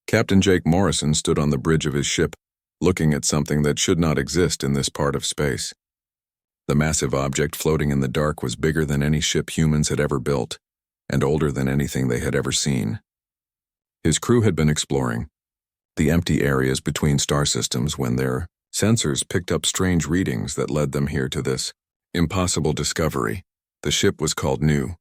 Captain Jake Morrison stood on the bridge of his ship, looking at something that should not exist in this part of space. The massive object floating in the dark was bigger than any ship humans had ever built, and older than anything they had ever seen. His crew had been exploring the empty areas between star systems when their sensors picked up strange readings that led them here to this impossible discovery. The ship was called New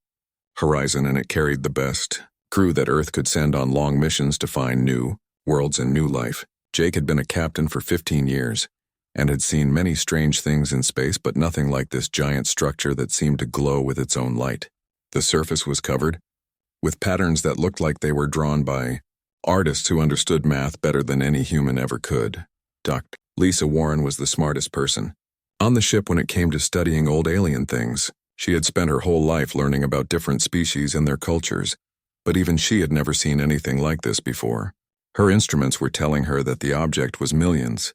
Horizon, and it carried the best crew that Earth could send on long missions to find new worlds and new life. Jake had been a captain for 15 years and had seen many strange things in space, but nothing like this giant structure that seemed to glow with its own light. The surface was covered with patterns that looked like they were drawn by artists who understood math better than any human ever could. Dr. Lisa Warren was the smartest person on the ship when it came to studying old alien things. She had spent her whole life learning about different species and their cultures, but even she had never seen anything like this before. Her instruments were telling her that the object was millions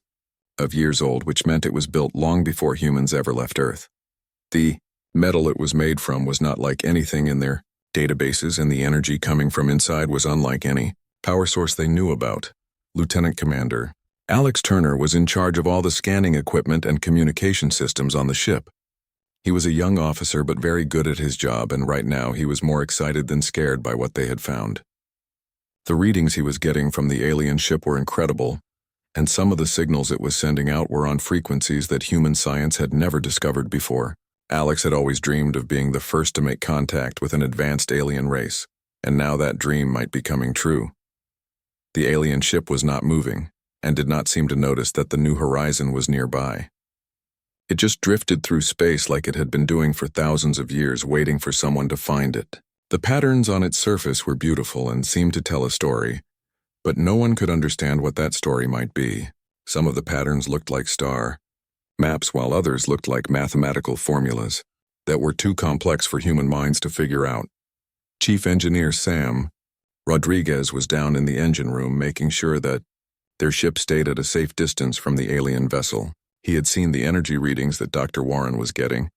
of years old, which meant it was built long before humans ever left Earth. The metal it was made from was not like anything in their databases, and the energy coming from inside was unlike any power source they knew about. Lieutenant Commander Alex Turner was in charge of all the scanning equipment and communication systems on the ship. He was a young officer but very good at his job, and right now he was more excited than scared by what they had found. The readings he was getting from the alien ship were incredible, and some of the signals it was sending out were on frequencies that human science had never discovered before. Alex had always dreamed of being the first to make contact with an advanced alien race, and now that dream might be coming true. The alien ship was not moving, and did not seem to notice that the New Horizon was nearby. It just drifted through space like it had been doing for thousands of years, waiting for someone to find it. The patterns on its surface were beautiful and seemed to tell a story, but no one could understand what that story might be. Some of the patterns looked like star maps, while others looked like mathematical formulas that were too complex for human minds to figure out. Chief Engineer Sam Rodriguez was down in the engine room making sure that their ship stayed at a safe distance from the alien vessel. He had seen the energy readings that Dr. Warren was getting,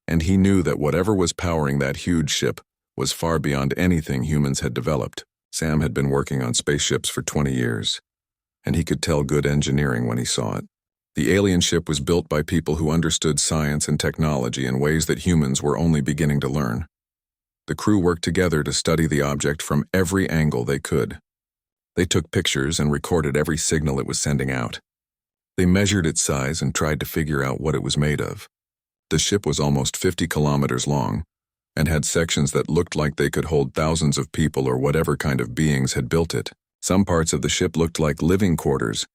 and he knew that whatever was powering that huge ship was far beyond anything humans had developed. Sam had been working on spaceships for 20 years, and he could tell good engineering when he saw it. The alien ship was built by people who understood science and technology in ways that humans were only beginning to learn. The crew worked together to study the object from every angle they could. They took pictures and recorded every signal it was sending out. They measured its size and tried to figure out what it was made of. The ship was almost 50 kilometers long and had sections that looked like they could hold thousands of people or whatever kind of beings had built it. Some parts of the ship looked like living quarters,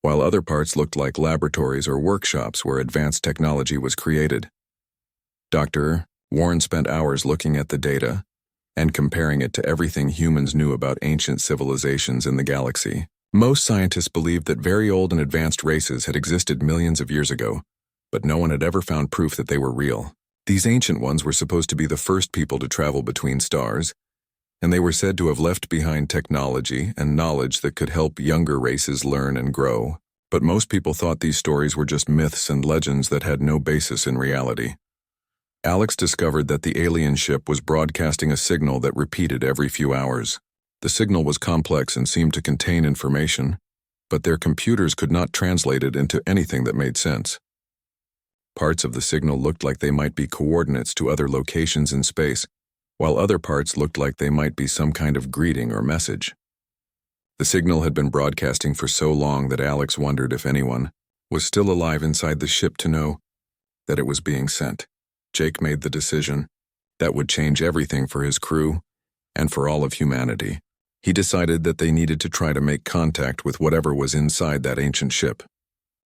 while other parts looked like laboratories or workshops where advanced technology was created. Dr. Warren spent hours looking at the data and comparing it to everything humans knew about ancient civilizations in the galaxy. Most scientists believed that very old and advanced races had existed millions of years ago, but no one had ever found proof that they were real. These ancient ones were supposed to be the first people to travel between stars, and they were said to have left behind technology and knowledge that could help younger races learn and grow. But most people thought these stories were just myths and legends that had no basis in reality. Alex discovered that the alien ship was broadcasting a signal that repeated every few hours. The signal was complex and seemed to contain information, but their computers could not translate it into anything that made sense. Parts of the signal looked like they might be coordinates to other locations in space, while other parts looked like they might be some kind of greeting or message. The signal had been broadcasting for so long that Alex wondered if anyone was still alive inside the ship to know that it was being sent. Jake made the decision that would change everything for his crew and for all of humanity. He decided that they needed to try to make contact with whatever was inside that ancient ship.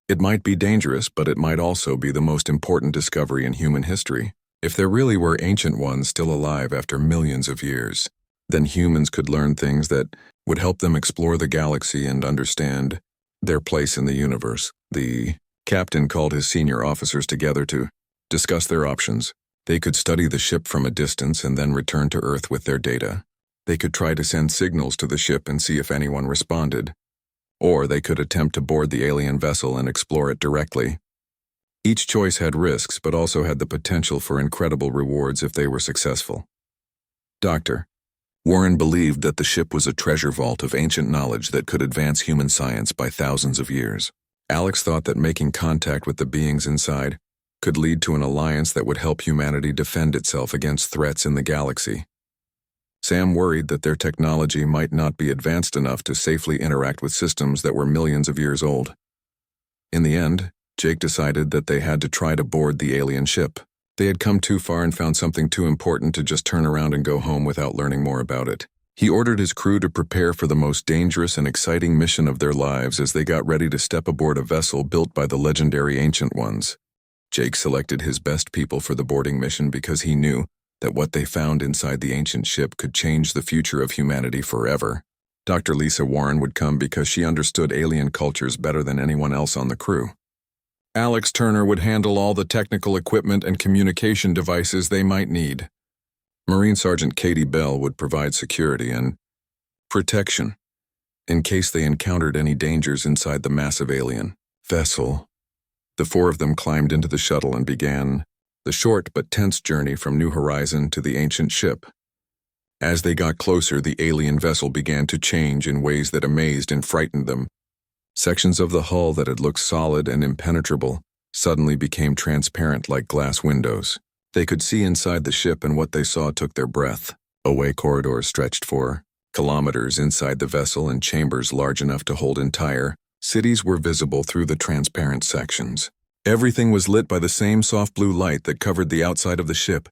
It might be dangerous, but it might also be the most important discovery in human history. If there really were ancient ones still alive after millions of years, then humans could learn things that would help them explore the galaxy and understand their place in the universe. The captain called his senior officers together to discuss their options. They could study the ship from a distance and then return to Earth with their data. They could try to send signals to the ship and see if anyone responded, or they could attempt to board the alien vessel and explore it directly. Each choice had risks, but also had the potential for incredible rewards if they were successful. Doctor, Warren believed that the ship was a treasure vault of ancient knowledge that could advance human science by thousands of years. Alex thought that making contact with the beings inside could lead to an alliance that would help humanity defend itself against threats in the galaxy. Sam worried that their technology might not be advanced enough to safely interact with systems that were millions of years old. In the end, Jake decided that they had to try to board the alien ship. They had come too far and found something too important to just turn around and go home without learning more about it. He ordered his crew to prepare for the most dangerous and exciting mission of their lives as they got ready to step aboard a vessel built by the legendary Ancient Ones. Jake selected his best people for the boarding mission because he knew that what they found inside the ancient ship could change the future of humanity forever. Dr. Lisa Warren would come because she understood alien cultures better than anyone else on the crew. Alex Turner would handle all the technical equipment and communication devices they might need. Marine Sergeant Katie Bell would provide security and protection in case they encountered any dangers inside the massive alien vessel. The four of them climbed into the shuttle and began the short but tense journey from New Horizon to the ancient ship. As they got closer, the alien vessel began to change in ways that amazed and frightened them. Sections of the hull that had looked solid and impenetrable suddenly became transparent like glass windows. They could see inside the ship, and what they saw took their breath. Away corridors stretched for kilometers inside the vessel, and chambers large enough to hold entire cities were visible through the transparent sections. Everything was lit by the same soft blue light that covered the outside of the ship,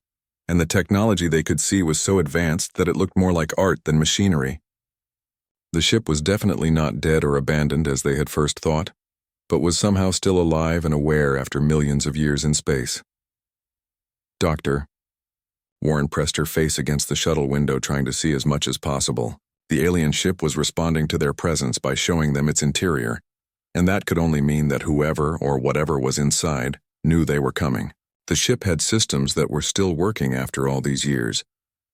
and the technology they could see was so advanced that it looked more like art than machinery. The ship was definitely not dead or abandoned as they had first thought, but was somehow still alive and aware after millions of years in space. Doctor. Warren pressed her face against the shuttle window, trying to see as much as possible. The alien ship was responding to their presence by showing them its interior, and that could only mean that whoever or whatever was inside knew they were coming. The ship had systems that were still working after all these years,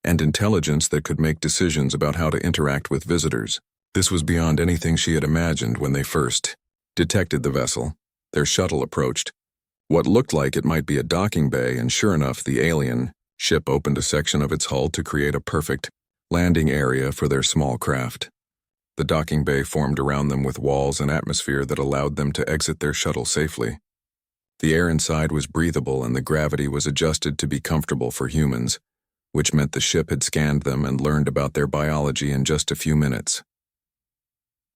and intelligence that could make decisions about how to interact with visitors. This was beyond anything she had imagined when they first detected the vessel. Their shuttle approached what looked like it might be a docking bay, and sure enough, the alien ship opened a section of its hull to create a perfect landing area for their small craft. The docking bay formed around them with walls and atmosphere that allowed them to exit their shuttle safely. The air inside was breathable, and the gravity was adjusted to be comfortable for humans, which meant the ship had scanned them and learned about their biology in just a few minutes.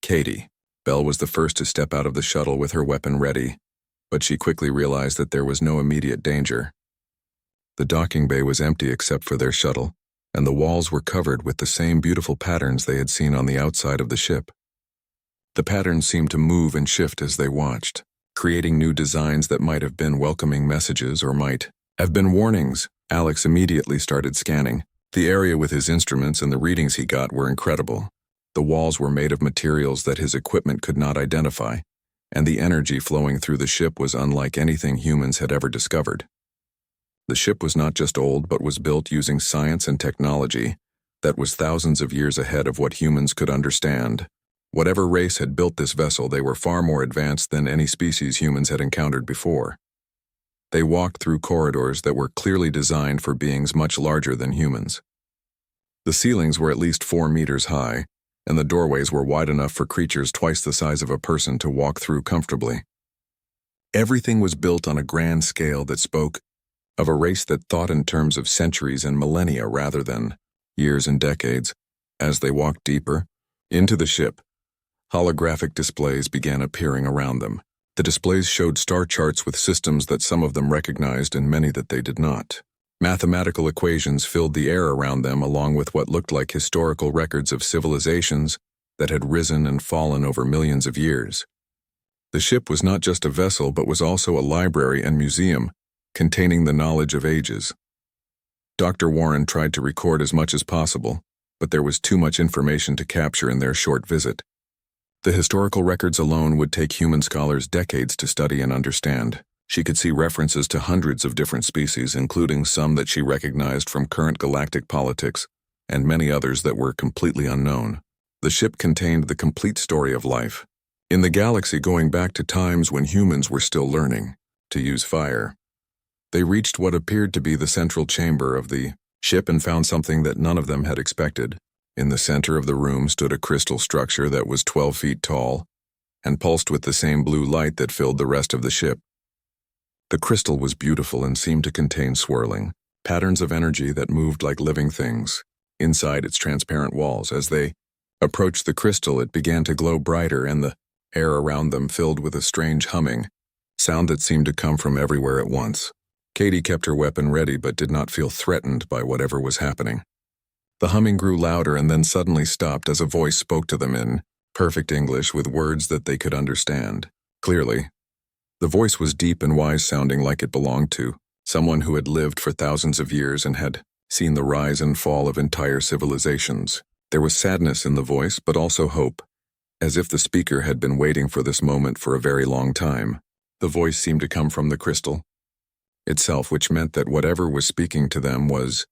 Katie. Bell was the first to step out of the shuttle with her weapon ready, but she quickly realized that there was no immediate danger. The docking bay was empty except for their shuttle, and the walls were covered with the same beautiful patterns they had seen on the outside of the ship. The patterns seemed to move and shift as they watched, creating new designs that might have been welcoming messages or might have been warnings. Alex immediately started scanning. The area with his instruments and the readings he got were incredible. The walls were made of materials that his equipment could not identify, and the energy flowing through the ship was unlike anything humans had ever discovered. The ship was not just old, but was built using science and technology that was thousands of years ahead of what humans could understand. Whatever race had built this vessel, they were far more advanced than any species humans had encountered before. They walked through corridors that were clearly designed for beings much larger than humans. The ceilings were at least 4 meters high, and the doorways were wide enough for creatures twice the size of a person to walk through comfortably. Everything was built on a grand scale that spoke of a race that thought in terms of centuries and millennia rather than years and decades. As they walked deeper into the ship, holographic displays began appearing around them. The displays showed star charts with systems that some of them recognized and many that they did not. Mathematical equations filled the air around them, along with what looked like historical records of civilizations that had risen and fallen over millions of years. The ship was not just a vessel, but was also a library and museum, containing the knowledge of ages. Dr. Warren tried to record as much as possible, but there was too much information to capture in their short visit. The historical records alone would take human scholars decades to study and understand. She could see references to hundreds of different species, including some that she recognized from current galactic politics, and many others that were completely unknown. The ship contained the complete story of life in the galaxy, going back to times when humans were still learning to use fire. They reached what appeared to be the central chamber of the ship and found something that none of them had expected. In the center of the room stood a crystal structure that was 12 feet tall and pulsed with the same blue light that filled the rest of the ship. The crystal was beautiful and seemed to contain swirling patterns of energy that moved like living things inside its transparent walls. As they approached the crystal, it began to glow brighter, and the air around them filled with a strange humming sound that seemed to come from everywhere at once. Katie kept her weapon ready but did not feel threatened by whatever was happening. The humming grew louder and then suddenly stopped as a voice spoke to them in perfect English with words that they could understand clearly. The voice was deep and wise, sounding like it belonged to someone who had lived for thousands of years and had seen the rise and fall of entire civilizations. There was sadness in the voice, but also hope, as if the speaker had been waiting for this moment for a very long time. The voice seemed to come from the crystal itself, which meant that whatever was speaking to them was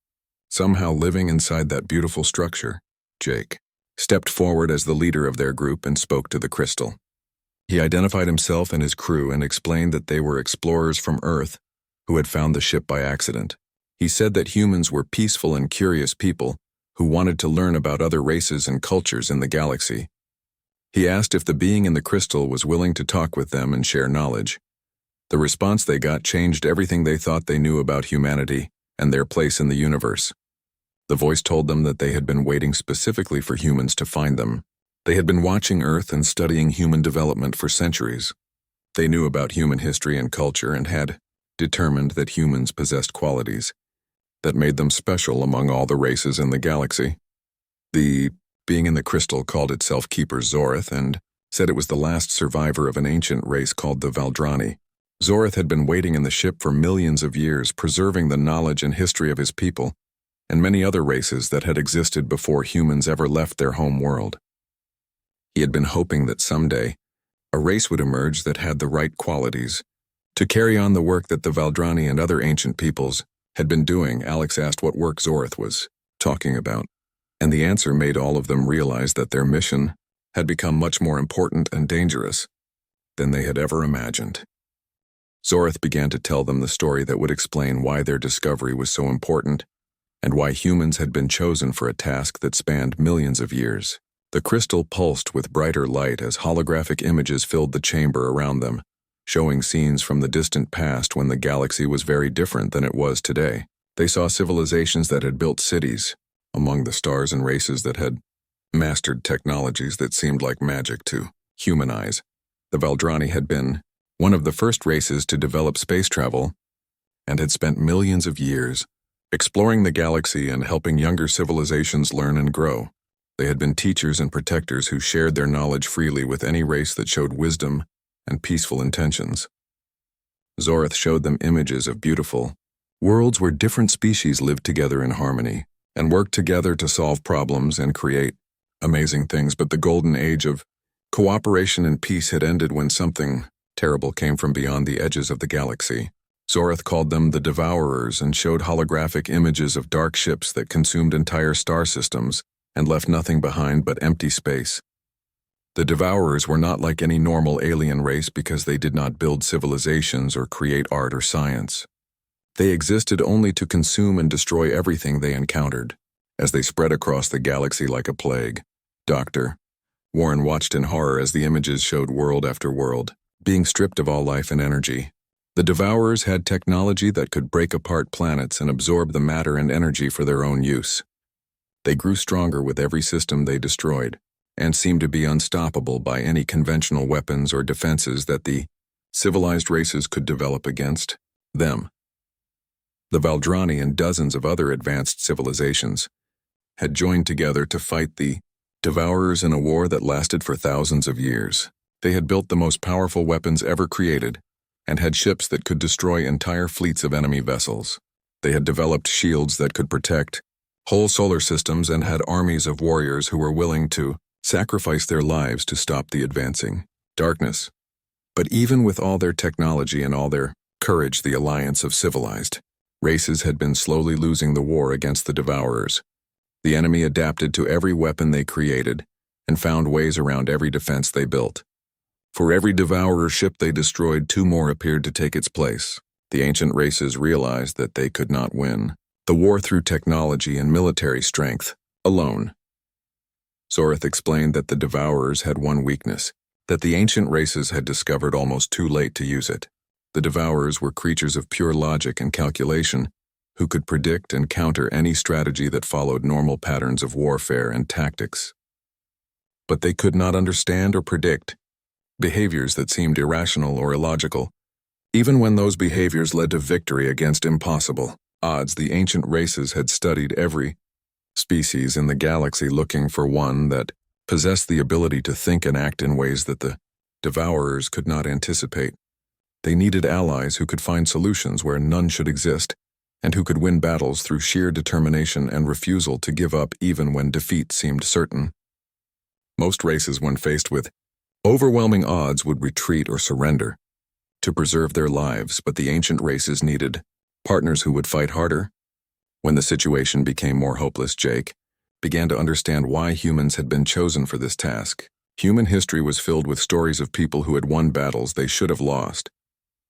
somehow living inside that beautiful structure. Jake stepped forward as the leader of their group and spoke to the crystal. He identified himself and his crew and explained that they were explorers from Earth who had found the ship by accident. He said that humans were peaceful and curious people who wanted to learn about other races and cultures in the galaxy. He asked if the being in the crystal was willing to talk with them and share knowledge. The response they got changed everything they thought they knew about humanity and their place in the universe. The voice told them that they had been waiting specifically for humans to find them. They had been watching Earth and studying human development for centuries. They knew about human history and culture and had determined that humans possessed qualities that made them special among all the races in the galaxy. The being in the crystal called itself Keeper Zorith and said it was the last survivor of an ancient race called the Valdrani. Zorith had been waiting in the ship for millions of years, preserving the knowledge and history of his people and many other races that had existed before humans ever left their home world. He had been hoping that someday a race would emerge that had the right qualities to carry on the work that the Valdrani and other ancient peoples had been doing. Alex asked what work Zorith was talking about, and the answer made all of them realize that their mission had become much more important and dangerous than they had ever imagined. Zorith began to tell them the story that would explain why their discovery was so important and why humans had been chosen for a task that spanned millions of years. The crystal pulsed with brighter light as holographic images filled the chamber around them, showing scenes from the distant past when the galaxy was very different than it was today. They saw civilizations that had built cities among the stars and races that had mastered technologies that seemed like magic to human eyes. The Valdrani had been one of the first races to develop space travel and had spent millions of years exploring the galaxy and helping younger civilizations learn and grow. They had been teachers and protectors who shared their knowledge freely with any race that showed wisdom and peaceful intentions. Zorith showed them images of beautiful worlds where different species lived together in harmony and worked together to solve problems and create amazing things. But the golden age of cooperation and peace had ended when something terrible came from beyond the edges of the galaxy. Zorith called them the Devourers and showed holographic images of dark ships that consumed entire star systems and left nothing behind but empty space. The Devourers were not like any normal alien race because they did not build civilizations or create art or science. They existed only to consume and destroy everything they encountered, as they spread across the galaxy like a plague. Dr. Warren watched in horror as the images showed world after world being stripped of all life and energy. The Devourers had technology that could break apart planets and absorb the matter and energy for their own use. They grew stronger with every system they destroyed, and seemed to be unstoppable by any conventional weapons or defenses that the civilized races could develop against them. The Valdrani and dozens of other advanced civilizations had joined together to fight the Devourers in a war that lasted for thousands of years. They had built the most powerful weapons ever created and had ships that could destroy entire fleets of enemy vessels. They had developed shields that could protect whole solar systems and had armies of warriors who were willing to sacrifice their lives to stop the advancing darkness. But even with all their technology and all their courage, the alliance of civilized races had been slowly losing the war against the Devourers. The enemy adapted to every weapon they created and found ways around every defense they built. For every Devourer ship they destroyed, 2 more appeared to take its place. The ancient races realized that they could not win the war through technology and military strength alone. Zorith explained that the Devourers had one weakness, that the ancient races had discovered almost too late to use it. The Devourers were creatures of pure logic and calculation, who could predict and counter any strategy that followed normal patterns of warfare and tactics. But they could not understand or predict behaviors that seemed irrational or illogical, even when those behaviors led to victory against impossible odds. The ancient races had studied every species in the galaxy, looking for one that possessed the ability to think and act in ways that the Devourers could not anticipate. They needed allies who could find solutions where none should exist, and who could win battles through sheer determination and refusal to give up even when defeat seemed certain. Most races, when faced with overwhelming odds, would retreat or surrender to preserve their lives, but the ancient races needed partners who would fight harder. When the situation became more hopeless, Jake began to understand why humans had been chosen for this task. Human history was filled with stories of people who had won battles they should have lost,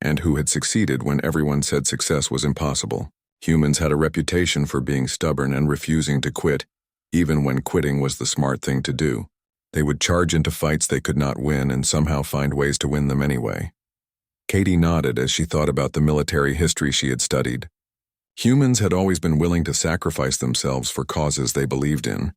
and who had succeeded when everyone said success was impossible. Humans had a reputation for being stubborn and refusing to quit, even when quitting was the smart thing to do. They would charge into fights they could not win and somehow find ways to win them anyway. Katie nodded as she thought about the military history she had studied. Humans had always been willing to sacrifice themselves for causes they believed in,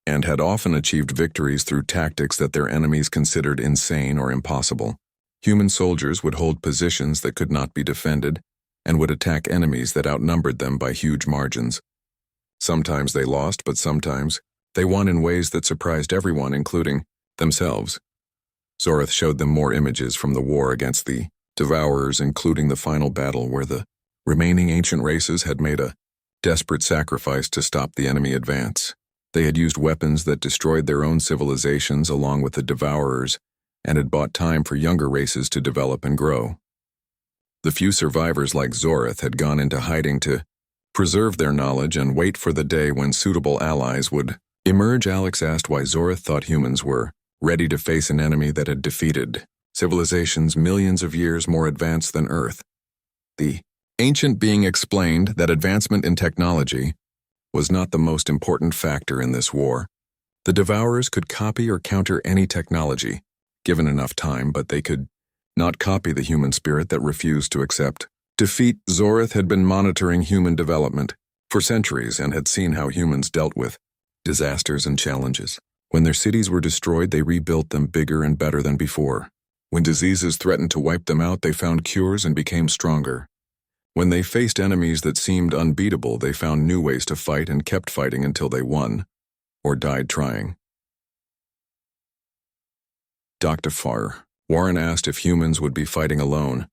and had often achieved victories through tactics that their enemies considered insane or impossible. Human soldiers would hold positions that could not be defended, and would attack enemies that outnumbered them by huge margins. Sometimes they lost, but sometimes they won in ways that surprised everyone, including themselves. Zorith showed them more images from the war against the Devourers, including the final battle where the remaining ancient races had made a desperate sacrifice to stop the enemy advance. They had used weapons that destroyed their own civilizations along with the Devourers, and had bought time for younger races to develop and grow. The few survivors like Zorith had gone into hiding to preserve their knowledge and wait for the day when suitable allies would emerge. Alex asked why Zorith thought humans were ready to face an enemy that had defeated civilizations millions of years more advanced than Earth. The ancient being explained that advancement in technology was not the most important factor in this war. The Devourers could copy or counter any technology, given enough time, but they could not copy the human spirit that refused to accept defeat. Zorith had been monitoring human development for centuries and had seen how humans dealt with disasters and challenges. When their cities were destroyed, they rebuilt them bigger and better than before. When diseases threatened to wipe them out, they found cures and became stronger. When they faced enemies that seemed unbeatable, they found new ways to fight and kept fighting until they won, or died trying. Dr. Farr. Warren asked if humans would be fighting alone,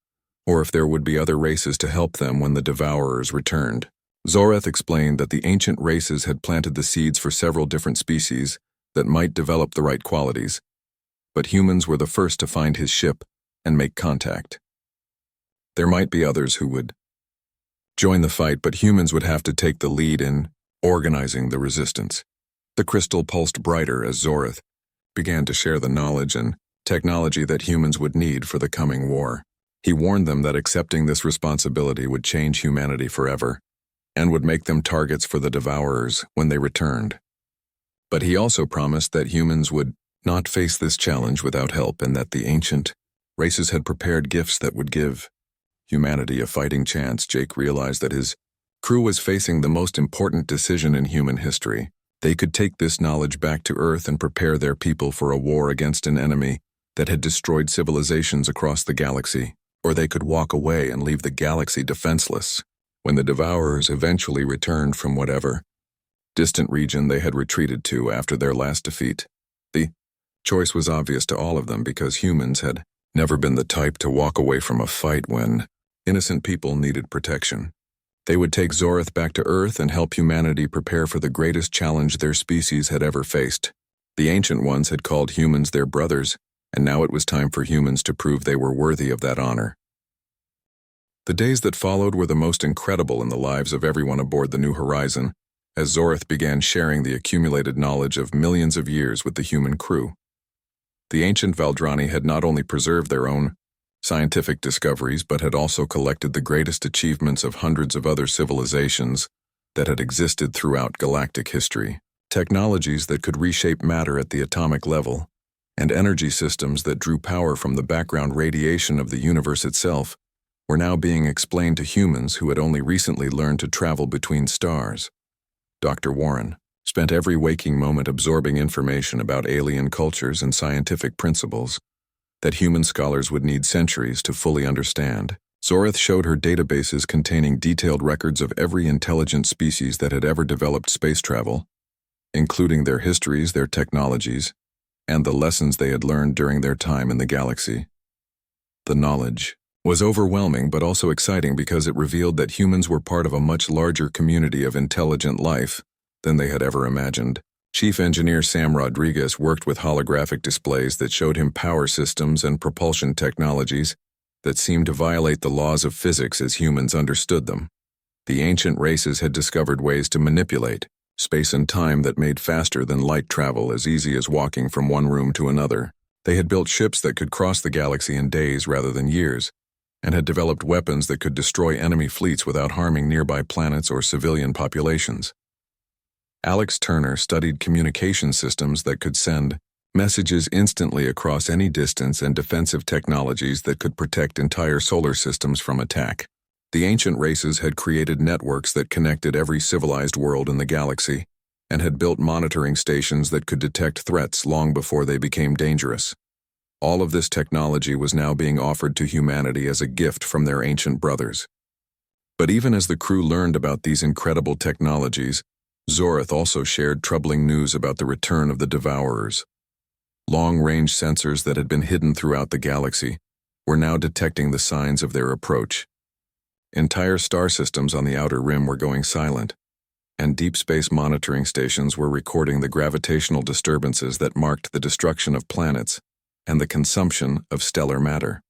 or if there would be other races to help them when the Devourers returned. Zorith explained that the ancient races had planted the seeds for several different species that might develop the right qualities, but humans were the first to find his ship and make contact. There might be others who would join the fight, but humans would have to take the lead in organizing the resistance. The crystal pulsed brighter as Zorith began to share the knowledge and technology that humans would need for the coming war. He warned them that accepting this responsibility would change humanity forever, and would make them targets for the Devourers when they returned. But he also promised that humans would not face this challenge without help, and that the ancient races had prepared gifts that would give humanity a fighting chance. Jake realized that his crew was facing the most important decision in human history. They could take this knowledge back to Earth and prepare their people for a war against an enemy that had destroyed civilizations across the galaxy, or they could walk away and leave the galaxy defenseless. When the Devourers eventually returned from whatever distant region they had retreated to after their last defeat, the choice was obvious to all of them, because humans had never been the type to walk away from a fight when innocent people needed protection. They would take Zorith back to Earth and help humanity prepare for the greatest challenge their species had ever faced. The Ancient Ones had called humans their brothers, and now it was time for humans to prove they were worthy of that honor. The days that followed were the most incredible in the lives of everyone aboard the New Horizon, as Zorith began sharing the accumulated knowledge of millions of years with the human crew. The ancient Valdrani had not only preserved their own scientific discoveries, but had also collected the greatest achievements of hundreds of other civilizations that had existed throughout galactic history. Technologies that could reshape matter at the atomic level, and energy systems that drew power from the background radiation of the universe itself, were now being explained to humans who had only recently learned to travel between stars. Dr. Warren spent every waking moment absorbing information about alien cultures and scientific principles that human scholars would need centuries to fully understand. Zorith showed her databases containing detailed records of every intelligent species that had ever developed space travel, including their histories, their technologies, and the lessons they had learned during their time in the galaxy. The knowledge was overwhelming but also exciting because it revealed that humans were part of a much larger community of intelligent life than they had ever imagined. Chief Engineer Sam Rodriguez worked with holographic displays that showed him power systems and propulsion technologies that seemed to violate the laws of physics as humans understood them. The ancient races had discovered ways to manipulate space and time that made faster than light travel as easy as walking from one room to another. They had built ships that could cross the galaxy in days rather than years, and had developed weapons that could destroy enemy fleets without harming nearby planets or civilian populations. Alex Turner studied communication systems that could send messages instantly across any distance and defensive technologies that could protect entire solar systems from attack. The ancient races had created networks that connected every civilized world in the galaxy, and had built monitoring stations that could detect threats long before they became dangerous. All of this technology was now being offered to humanity as a gift from their ancient brothers. But even as the crew learned about these incredible technologies, Zorith also shared troubling news about the return of the Devourers. Long-range sensors that had been hidden throughout the galaxy were now detecting the signs of their approach. Entire star systems on the outer rim were going silent, and deep space monitoring stations were recording the gravitational disturbances that marked the destruction of planets and the consumption of stellar matter.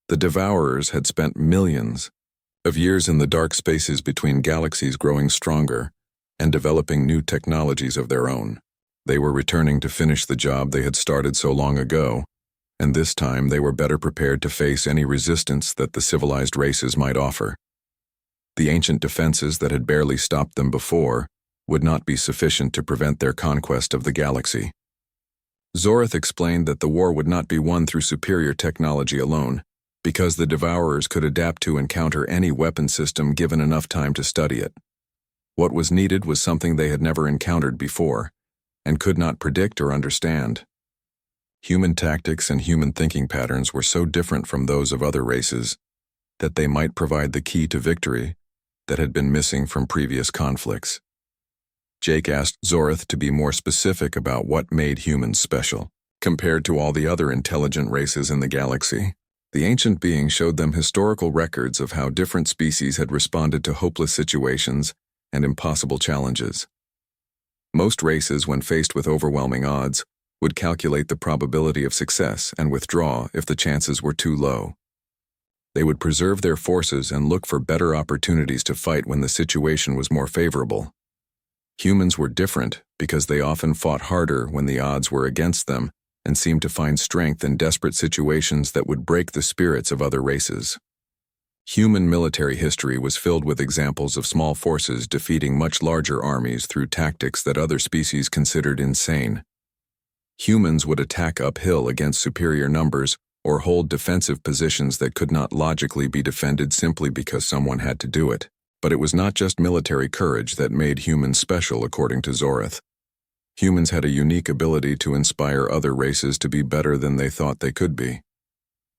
The Devourers had spent millions of years in the dark spaces between galaxies growing stronger and developing new technologies of their own. They were returning to finish the job they had started so long ago, and this time they were better prepared to face any resistance that the civilized races might offer. The ancient defenses that had barely stopped them before would not be sufficient to prevent their conquest of the galaxy. Zorith explained that the war would not be won through superior technology alone, because the Devourers could adapt to and counter any weapon system given enough time to study it. What was needed was something they had never encountered before, and could not predict or understand. Human tactics and human thinking patterns were so different from those of other races that they might provide the key to victory that had been missing from previous conflicts. Jake asked Zorith to be more specific about what made humans special. Compared to all the other intelligent races in the galaxy, the ancient being showed them historical records of how different species had responded to hopeless situations and impossible challenges. Most races, when faced with overwhelming odds, would calculate the probability of success and withdraw if the chances were too low. They would preserve their forces and look for better opportunities to fight when the situation was more favorable. Humans were different because they often fought harder when the odds were against them and seemed to find strength in desperate situations that would break the spirits of other races. Human military history was filled with examples of small forces defeating much larger armies through tactics that other species considered insane. Humans would attack uphill against superior numbers or hold defensive positions that could not logically be defended simply because someone had to do it. But it was not just military courage that made humans special, according to Zorith. Humans had a unique ability to inspire other races to be better than they thought they could be.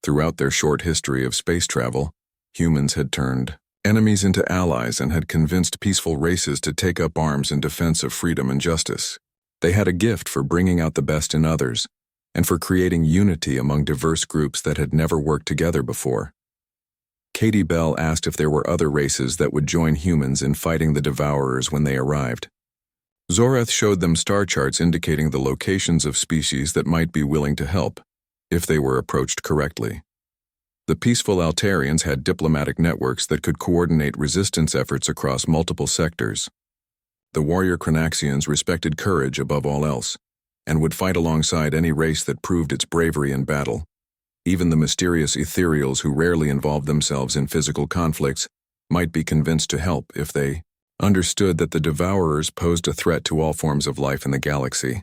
Throughout their short history of space travel, humans had turned enemies into allies and had convinced peaceful races to take up arms in defense of freedom and justice. They had a gift for bringing out the best in others, and for creating unity among diverse groups that had never worked together before. Katie Bell asked if there were other races that would join humans in fighting the Devourers when they arrived. Zorith showed them star charts indicating the locations of species that might be willing to help, if they were approached correctly. The peaceful Altarians had diplomatic networks that could coordinate resistance efforts across multiple sectors. The warrior Chronaxians respected courage above all else, and would fight alongside any race that proved its bravery in battle. Even the mysterious ethereals who rarely involved themselves in physical conflicts might be convinced to help if they understood that the Devourers posed a threat to all forms of life in the galaxy.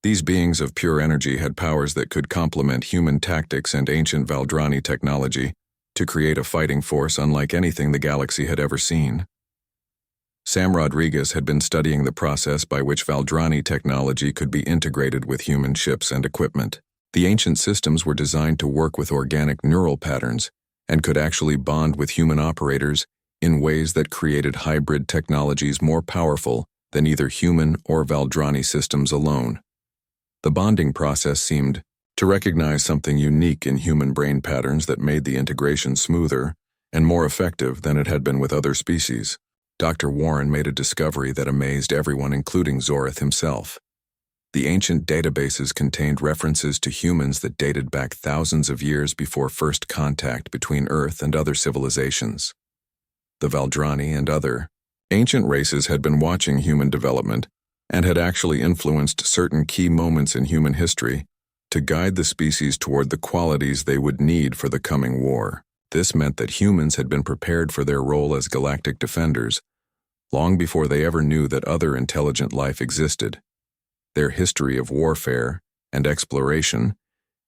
These beings of pure energy had powers that could complement human tactics and ancient Valdrani technology to create a fighting force unlike anything the galaxy had ever seen. Sam Rodriguez had been studying the process by which Valdrani technology could be integrated with human ships and equipment. The ancient systems were designed to work with organic neural patterns and could actually bond with human operators in ways that created hybrid technologies more powerful than either human or Valdrani systems alone. The bonding process seemed to recognize something unique in human brain patterns that made the integration smoother and more effective than it had been with other species. Dr. Warren made a discovery that amazed everyone, including Zorith himself. The ancient databases contained references to humans that dated back thousands of years before first contact between Earth and other civilizations. The Valdrani and other ancient races had been watching human development and had actually influenced certain key moments in human history to guide the species toward the qualities they would need for the coming war. This meant that humans had been prepared for their role as galactic defenders long before they ever knew that other intelligent life existed. Their history of warfare and exploration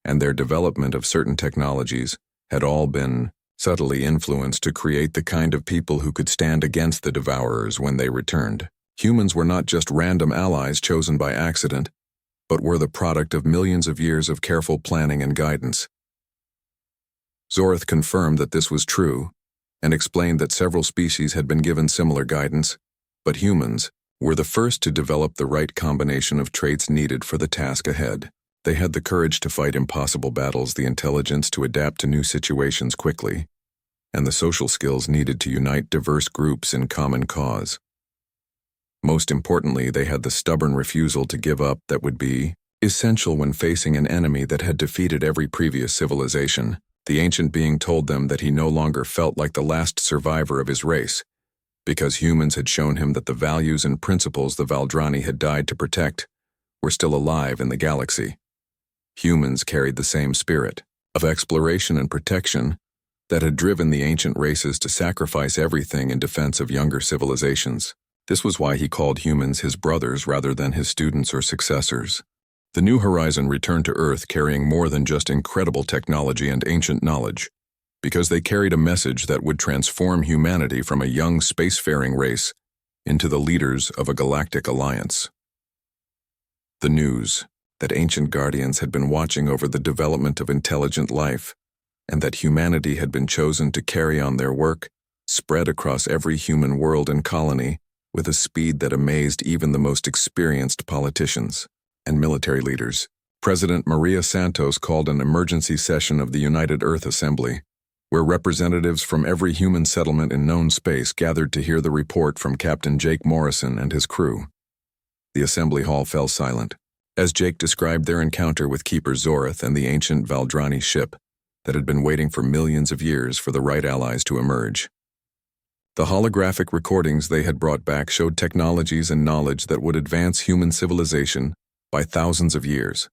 and their development of certain technologies had all been subtly influenced to create the kind of people who could stand against the Devourers when they returned. Humans were not just random allies chosen by accident, but were the product of millions of years of careful planning and guidance. Zorith confirmed that this was true and explained that several species had been given similar guidance, but humans were the first to develop the right combination of traits needed for the task ahead. They had the courage to fight impossible battles, the intelligence to adapt to new situations quickly, and the social skills needed to unite diverse groups in common cause. Most importantly, they had the stubborn refusal to give up that would be essential when facing an enemy that had defeated every previous civilization. The ancient being told them that he no longer felt like the last survivor of his race, because humans had shown him that the values and principles the Valdrani had died to protect were still alive in the galaxy. Humans carried the same spirit of exploration and protection that had driven the ancient races to sacrifice everything in defense of younger civilizations. This was why he called humans his brothers rather than his students or successors. The New Horizon returned to Earth carrying more than just incredible technology and ancient knowledge, because they carried a message that would transform humanity from a young spacefaring race into the leaders of a galactic alliance. The news that ancient guardians had been watching over the development of intelligent life, and that humanity had been chosen to carry on their work, spread across every human world and colony with a speed that amazed even the most experienced politicians and military leaders. President Maria Santos called an emergency session of the United Earth Assembly, where representatives from every human settlement in known space gathered to hear the report from Captain Jake Morrison and his crew. The assembly hall fell silent as Jake described their encounter with Keeper Zorith and the ancient Valdrani ship that had been waiting for millions of years for the right allies to emerge. The holographic recordings they had brought back showed technologies and knowledge that would advance human civilization by thousands of years.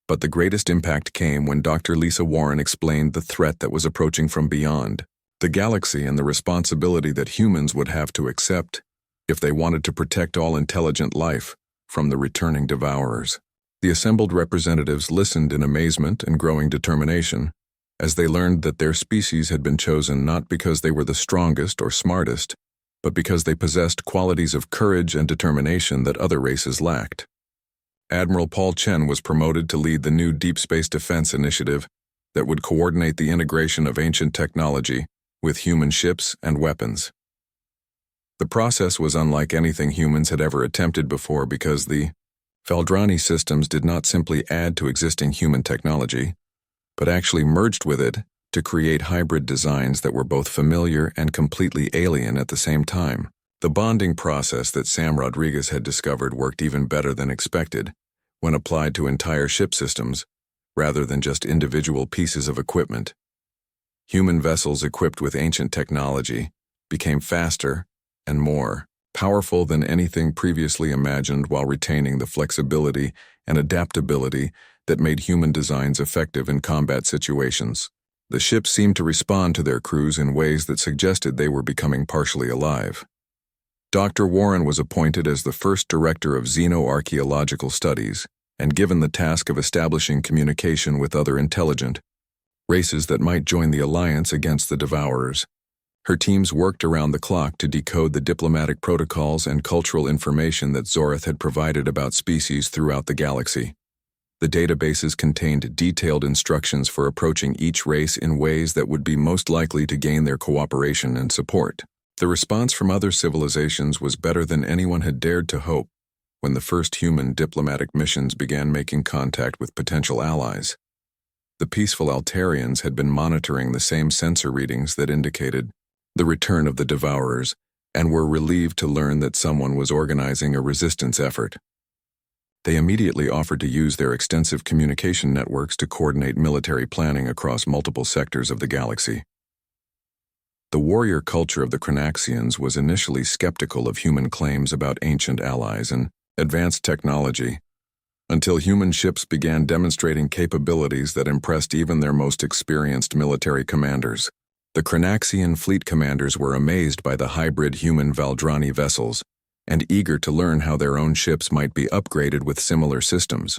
But the greatest impact came when Dr. Lisa Warren explained the threat that was approaching from beyond the galaxy and the responsibility that humans would have to accept if they wanted to protect all intelligent life from the returning Devourers. The assembled representatives listened in amazement and growing determination as they learned that their species had been chosen not because they were the strongest or smartest, but because they possessed qualities of courage and determination that other races lacked. Admiral Paul Chen was promoted to lead the new Deep Space Defense Initiative that would coordinate the integration of ancient technology with human ships and weapons. The process was unlike anything humans had ever attempted before because the Valdrani systems did not simply add to existing human technology, but actually merged with it to create hybrid designs that were both familiar and completely alien at the same time. The bonding process that Sam Rodriguez had discovered worked even better than expected when applied to entire ship systems, rather than just individual pieces of equipment. Human vessels equipped with ancient technology became faster and more powerful than anything previously imagined while retaining the flexibility and adaptability that made human designs effective in combat situations. The ships seemed to respond to their crews in ways that suggested they were becoming partially alive. Dr. Warren was appointed as the first director of xenoarchaeological studies and given the task of establishing communication with other intelligent races that might join the alliance against the Devourers. Her teams worked around the clock to decode the diplomatic protocols and cultural information that Zorath had provided about species throughout the galaxy. The databases contained detailed instructions for approaching each race in ways that would be most likely to gain their cooperation and support. The response from other civilizations was better than anyone had dared to hope when the first human diplomatic missions began making contact with potential allies. The peaceful Altarians had been monitoring the same sensor readings that indicated the return of the Devourers and were relieved to learn that someone was organizing a resistance effort. They immediately offered to use their extensive communication networks to coordinate military planning across multiple sectors of the galaxy. The warrior culture of the Chronaxians was initially skeptical of human claims about ancient allies and advanced technology, until human ships began demonstrating capabilities that impressed even their most experienced military commanders. The Chronaxian fleet commanders were amazed by the hybrid human Valdrani vessels and eager to learn how their own ships might be upgraded with similar systems.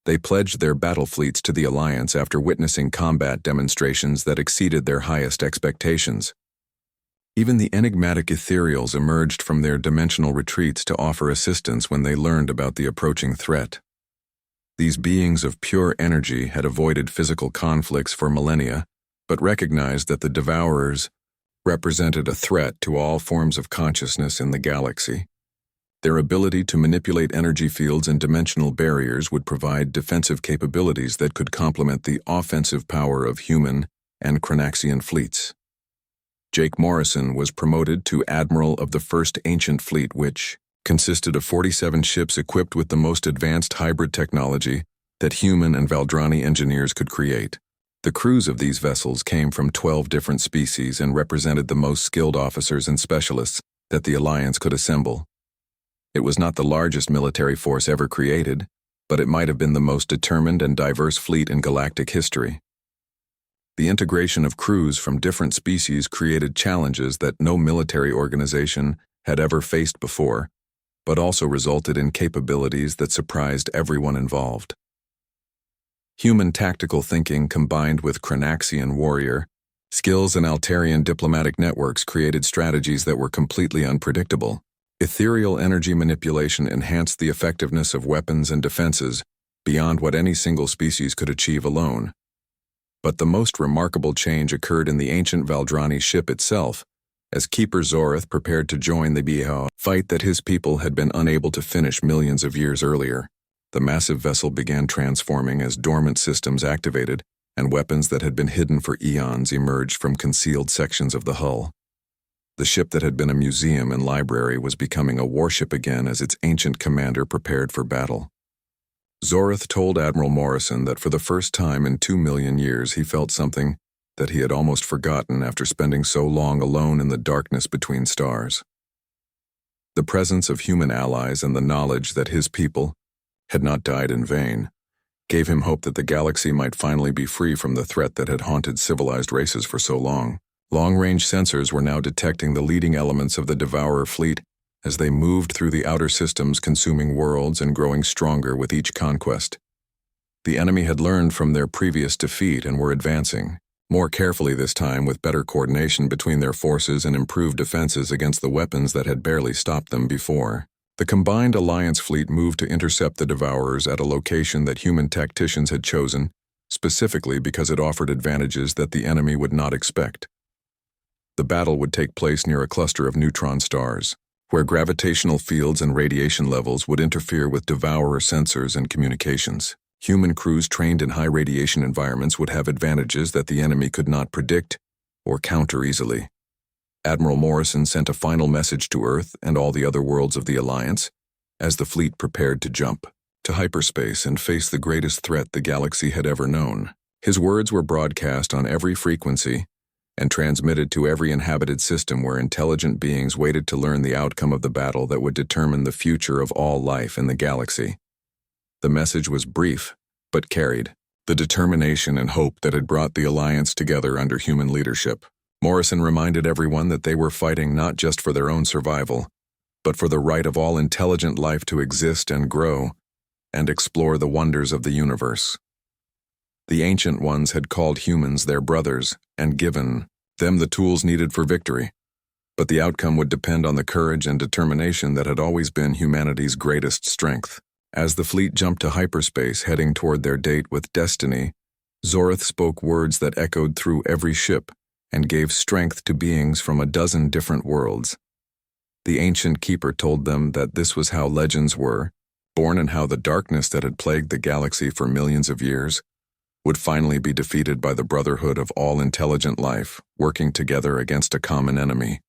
They pledged their battle fleets to the Alliance after witnessing combat demonstrations that exceeded their highest expectations. Even the enigmatic ethereals emerged from their dimensional retreats to offer assistance when they learned about the approaching threat. These beings of pure energy had avoided physical conflicts for millennia, but recognized that the Devourers represented a threat to all forms of consciousness in the galaxy. Their ability to manipulate energy fields and dimensional barriers would provide defensive capabilities that could complement the offensive power of human and Chronaxian fleets. Jake Morrison was promoted to Admiral of the First Ancient Fleet, which consisted of 47 ships equipped with the most advanced hybrid technology that human and Valdrani engineers could create. The crews of these vessels came from 12 different species and represented the most skilled officers and specialists that the Alliance could assemble. It was not the largest military force ever created, but it might have been the most determined and diverse fleet in galactic history. The integration of crews from different species created challenges that no military organization had ever faced before, but also resulted in capabilities that surprised everyone involved. Human tactical thinking combined with Chronaxian warrior skills and Altarian diplomatic networks created strategies that were completely unpredictable. Ethereal energy manipulation enhanced the effectiveness of weapons and defenses beyond what any single species could achieve alone. But the most remarkable change occurred in the ancient Valdrani ship itself, as Keeper Zorath prepared to join the Bihao fight that his people had been unable to finish millions of years earlier. The massive vessel began transforming as dormant systems activated, and weapons that had been hidden for eons emerged from concealed sections of the hull. The ship that had been a museum and library was becoming a warship again as its ancient commander prepared for battle. Zorath told Admiral Morrison that for the first time in 2 million years he felt something that he had almost forgotten after spending so long alone in the darkness between stars. The presence of human allies and the knowledge that his people had not died in vain gave him hope that the galaxy might finally be free from the threat that had haunted civilized races for so long. Long-range sensors were now detecting the leading elements of the Devourer fleet as they moved through the outer systems, consuming worlds and growing stronger with each conquest. The enemy had learned from their previous defeat and were advancing, more carefully this time with better coordination between their forces and improved defenses against the weapons that had barely stopped them before. The combined Alliance fleet moved to intercept the Devourers at a location that human tacticians had chosen, specifically because it offered advantages that the enemy would not expect. The battle would take place near a cluster of neutron stars, where gravitational fields and radiation levels would interfere with Devourer sensors and communications. Human crews trained in high radiation environments would have advantages that the enemy could not predict or counter easily. Admiral Morrison sent a final message to Earth and all the other worlds of the Alliance as the fleet prepared to jump to hyperspace and face the greatest threat the galaxy had ever known. His words were broadcast on every frequency and transmitted to every inhabited system where intelligent beings waited to learn the outcome of the battle that would determine the future of all life in the galaxy. The message was brief, but carried the determination and hope that had brought the Alliance together under human leadership. Morrison reminded everyone that they were fighting not just for their own survival, but for the right of all intelligent life to exist and grow, and explore the wonders of the universe. The Ancient Ones had called humans their brothers and given them the tools needed for victory, but the outcome would depend on the courage and determination that had always been humanity's greatest strength. As the fleet jumped to hyperspace heading toward their date with destiny, Zorith spoke words that echoed through every ship and gave strength to beings from a dozen different worlds. The Ancient Keeper told them that this was how legends were, born and how the darkness that had plagued the galaxy for millions of years would finally be defeated by the brotherhood of all intelligent life, working together against a common enemy.